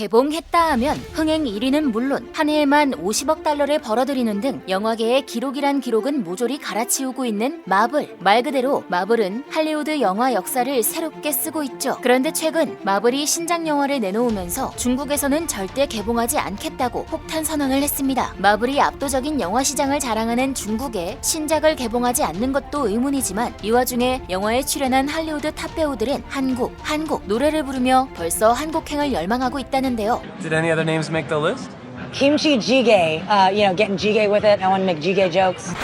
개봉했다 하면 흥행 1위는 물론 한 해에만 50억 달러를 벌어들이는 등 영화계의 기록이란 기록은 모조리 갈아치우고 있는 마블. 말 그대로 마블은 할리우드 영화 역사를 새롭게 쓰고 있죠. 그런데 최근 마블이 신작 영화를 내놓으면서 중국에서는 절대 개봉하지 않겠다고 폭탄 선언을 했습니다. 마블이 압도적인 영화 시장을 자랑하는 중국에 신작을 개봉하지 않는 것도 의문이지만 이 와중에 영화에 출연한 할리우드 탑 배우들은 한국 노래를 부르며 벌써 한국행을 열망하고 있다는데요. Did any other names make the list? Kimchi jjigae, getting jjigae with it. I want to make jjigae jokes.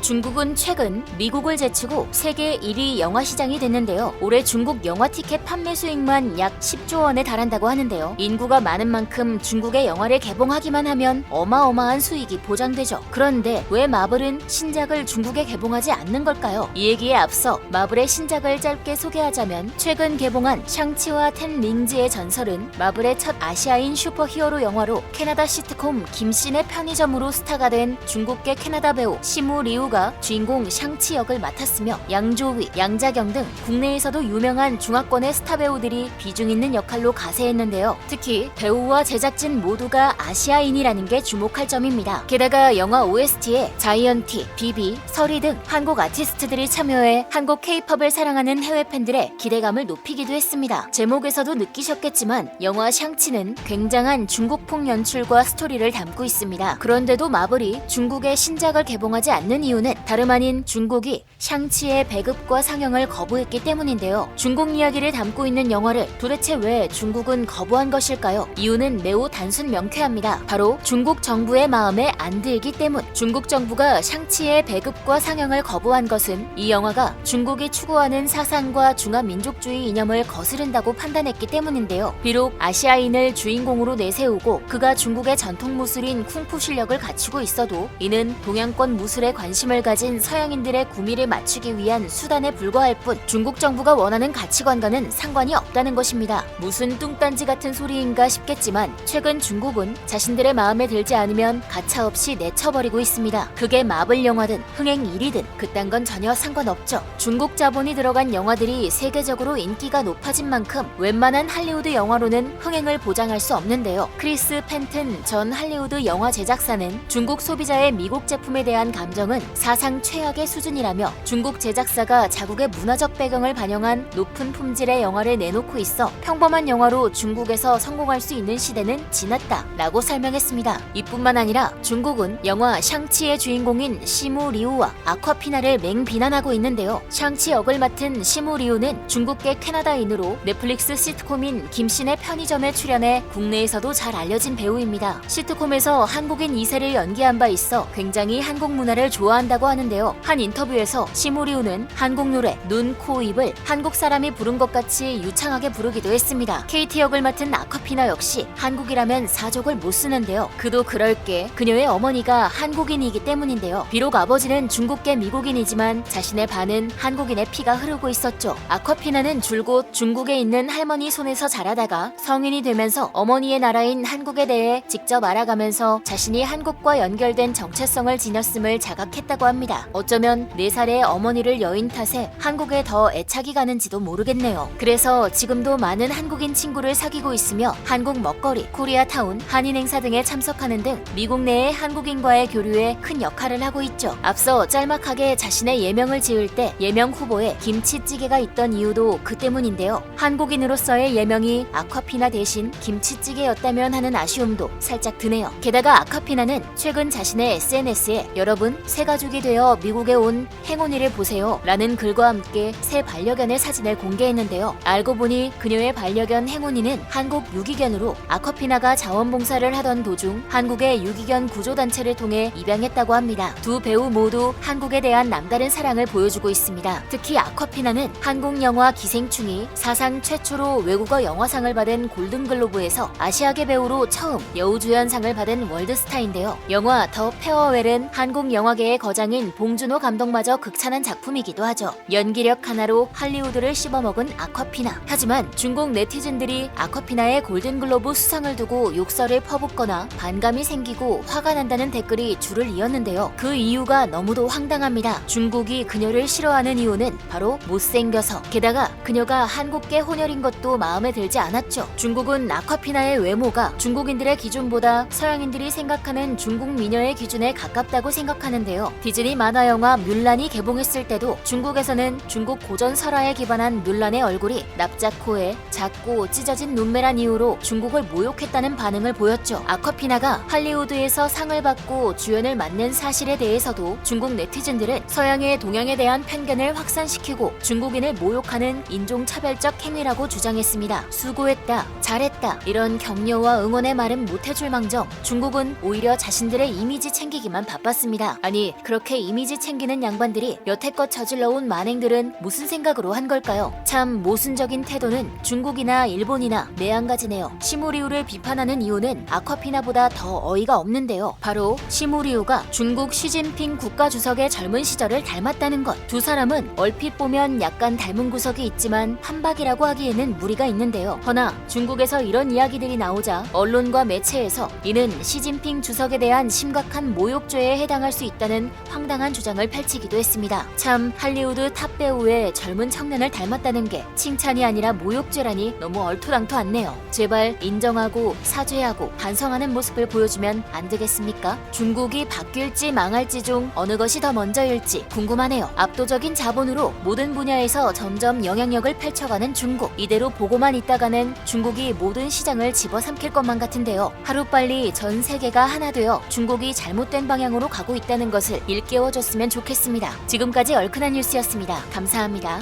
중국은 최근 미국을 제치고 세계 1위 영화 시장이 됐는데요. 올해 중국 영화 티켓 판매 수익만 약 10조 원에 달한다고 하는데요. 인구가 많은 만큼 중국의 영화를 개봉하기만 하면 어마어마한 수익이 보장되죠. 그런데 왜 마블은 신작을 중국에 개봉하지 않는 걸까요? 이 얘기에 앞서 마블의 신작을 짧게 소개하자면 최근 개봉한 샹치와 텐링즈의 전설은 마블의 첫 아시아인 슈퍼히어로 영화로 캐나다 시트콤 김씨네 편의점으로 스타가 된 중국계 캐나다 배우 시무 리우가 주인공 샹치 역을 맡았으며 양조위, 양자경 등 국내에서도 유명한 중화권의 스타 배우들이 비중 있는 역할로 가세했는데요. 특히 배우와 제작진 모두가 아시아인이라는 게 주목할 점입니다. 게다가 영화 OST에 자이언티, 비비, 서리 등 한국 아티스트들이 참여해 한국 K-팝을 사랑하는 해외 팬들의 기대감을 높이기도 했습니다. 제목에서도 느끼셨겠지만 영화 샹치는 굉장한 중국풍 연출과 스토리를 담고 있습니다. 그런데도 마블이 중국의 신작을 개봉하지 않는 이유는 다름 아닌 중국이 샹치의 배급과 상영을 거부했기 때문인데요. 중국 이야기를 담고 있는 영화를 도대체 왜 중국은 거부한 것일까요? 이유는 매우 단순 명쾌합니다. 바로 중국 정부의 마음에 안 들기 때문. 중국 정부가 샹치의 배급과 상영을 거부한 것은 이 영화가 중국이 추구하는 사상과 중화민족주의 이념을 거스른다고 판단했기 때문인데요. 비록 아시아인을 주인공으로 내세우고 그가 중국의 전통 무술인 쿵푸 실력을 갖추고 있어도 이는 동양권 무술에 관심을 가진 서양인들의 구미를 맞추기 위한 수단에 불과할 뿐 중국 정부가 원하는 가치관과는 상관이 없다는 것입니다. 무슨 뚱딴지 같은 소리인가 싶겠지만 최근 중국은 자신들의 마음에 들지 않으면 가차없이 내쳐버리고 있습니다. 그게 마블 영화든 흥행 1위든 그딴 건 전혀 상관없죠. 중국 자본이 들어간 영화들이 세계적으로 인기가 높아진 만큼 웬만한 할리우드 영화로는 흥행을 보장할 수 없는데요. 크리스 펜튼 전 할리우드 영화 제작사는 중국 소비자의 미국 제품에 대한 감정은 사상 최악의 수준이라며 중국 제작사가 자국의 문화적 배경을 반영한 높은 품질의 영화를 내놓고 있어 평범한 영화로 중국에서 성공할 수 있는 시대는 지났다 라고 설명했습니다. 이뿐만 아니라 중국은 영화 샹치의 주인공인 시무 리우와 아쿠아피나를 맹비난하고 있는데요. 샹치 역을 맡은 시무 리우는 중국계 캐나다인으로 넷플릭스 시트콤인 김씨네 편의점에 출연해 국내에서도 잘 알려진 배우입니다. 시트콤에서 한국인 2세를 연기한 바 있어 굉장히 한국 문화를 좋아한다고 하는데요. 한 인터뷰에서 시무리우는 한국 노래 눈, 코, 입을 한국 사람이 부른 것 같이 유창하게 부르기도 했습니다. KT 역을 맡은 아쿠아피나 역시 한국이라면 사족을 못 쓰는데요. 그도 그럴 게 그녀의 어머니가 한국인이기 때문인데요. 비록 아버지는 중국계 미국인이지만 자신의 반은 한국인의 피가 흐르고 있었죠. 아쿠아피나는 줄곧 중국에 있는 할머니 손에서 자라다가 성인이 되면서 어머니의 나라인 한국에 대해 직접 알아가면서 자신이 한국과 연결된 정체성을 지녔음을 자각했다고 합니다. 어쩌면 4살의 어머니를 여인 탓에 한국에 더 애착이 가는지도 모르겠네요. 그래서 지금도 많은 한국인 친구를 사귀고 있으며 한국 먹거리, 코리아타운, 한인 행사 등에 참석하는 등 미국 내의 한국인과의 교류에 큰 역할을 하고 있죠. 앞서 짤막하게 자신의 예명을 지을 때 예명 후보에 김치찌개가 있던 이유도 그 때문인데요. 한국인으로서의 예명이 아쿠아피나 대신 김치찌개였다면 하는 아쉬움도 살짝 드네요. 게다가 아쿠아피나는 최근 자신의 SNS에 여러분 새 가족이 되어 미국에 온 행운이를 보세요 라는 글과 함께 새 반려견의 사진을 공개했는데요. 알고 보니 그녀의 반려견 행운이는 한국 유기견으로 아쿠아피나가 자원봉사를 하던 도중 한국의 유기견 구조단체를 통해 입양했다고 합니다. 두 배우 모두 한국에 대한 남다른 사랑을 보여주고 있습니다. 특히 아쿠아피나는 한국 영화 기생충이 사상 최초로 외국어 영화상을 받은 골든글로브에서 아시아계 배우로 처음 여우주연상을 받은 월드스타인데요. 영화 더 페어웰은 한국 영화계의 거장인 봉준호 감독마저 극찬한 작품이기도 하죠. 연기력 하나로 할리우드를 씹어먹은 아쿼피나. 하지만 중국 네티즌들이 아쿼피나의 골든글로브 수상을 두고 욕설을 퍼붓거나 반감이 생기고 화가 난다는 댓글이 줄을 이었는데요. 그 이유가 너무도 황당합니다. 중국이 그녀를 싫어하는 이유는 바로 못생겨서. 게다가 그녀가 한국계 혼혈인 것도 마음에 들지 않았죠. 중국은 아쿼피나의 외모가 중국인들의 기준보다 서양인들이 생각하는 중국 미녀의 기준에 가깝다고 생각하는데요. 디즈니 만화 영화 뮬란이 개봉했을 때도 중국에서는 중국 고전 설화에 기반한 뮬란의 얼굴이 납작코에 작고 찢어진 눈매란 이유로 중국을 모욕했다는 반응을 보였죠. 아쿼피나가 할리우드에서 상을 받고 주연을 맡는 사실에 대해서도 중국 네티즌들은 서양의 동양에 대한 편견을 확산시키고 중국인을 모욕하는 인종차별적 행위라고 주장했습니다. 수고했다, 잘했다 이런 격려와 응원의 말은 못해줄 망정 중국은 오히려 자신들의 이미지 챙기기만 바빴습니다. 아니 그렇게 이미지 챙기는 양반들이 여태껏 저질러온 만행들은 무슨 생각으로 한 걸까요? 참 모순적인 태도는 중국이나 일본이나 매한가지네요. 시무리우를 비판하는 이유는 아쿼피나보다 더 어이가 없는데요. 바로 시무리우가 중국 시진핑 국가주석의 젊은 시절을 닮았다는 것. 두 사람은 얼핏 보면 약간 닮은 구석이 있지만 판박이라고 하기에는 무리가 있는데요. 허나 중국에서 이런 이야기들이 나오자 언론과 매체에서 이는 시진핑 주석에 대한 심각한 모욕죄에 해당할 수 있다는 황당한 주장을 펼치기도 했습니다. 참 할리우드 탑 배우의 젊은 청년을 닮았다는 게 칭찬이 아니라 모욕죄라니 너무 얼토당토 않네요. 제발 인정하고 사죄하고 반성하는 모습을 보여주면 안 되겠습니까? 중국이 바뀔지 망할지 중 어느 것이 더 먼저일지 궁금하네요. 압도적인 자본으로 모든 분야에서 점점 영향력을 펼쳐가는 중국. 이대로 보고만 있다가는 중국이 모든 시장을 집어삼킬 것만 같은데요. 하루빨리 전 세계가 하나 되어 중국이 잘못된 방향으로 가고 있다는 것을 일깨워줬으면 좋겠습니다. 지금까지 얼큰한 뉴스였습니다. 감사합니다.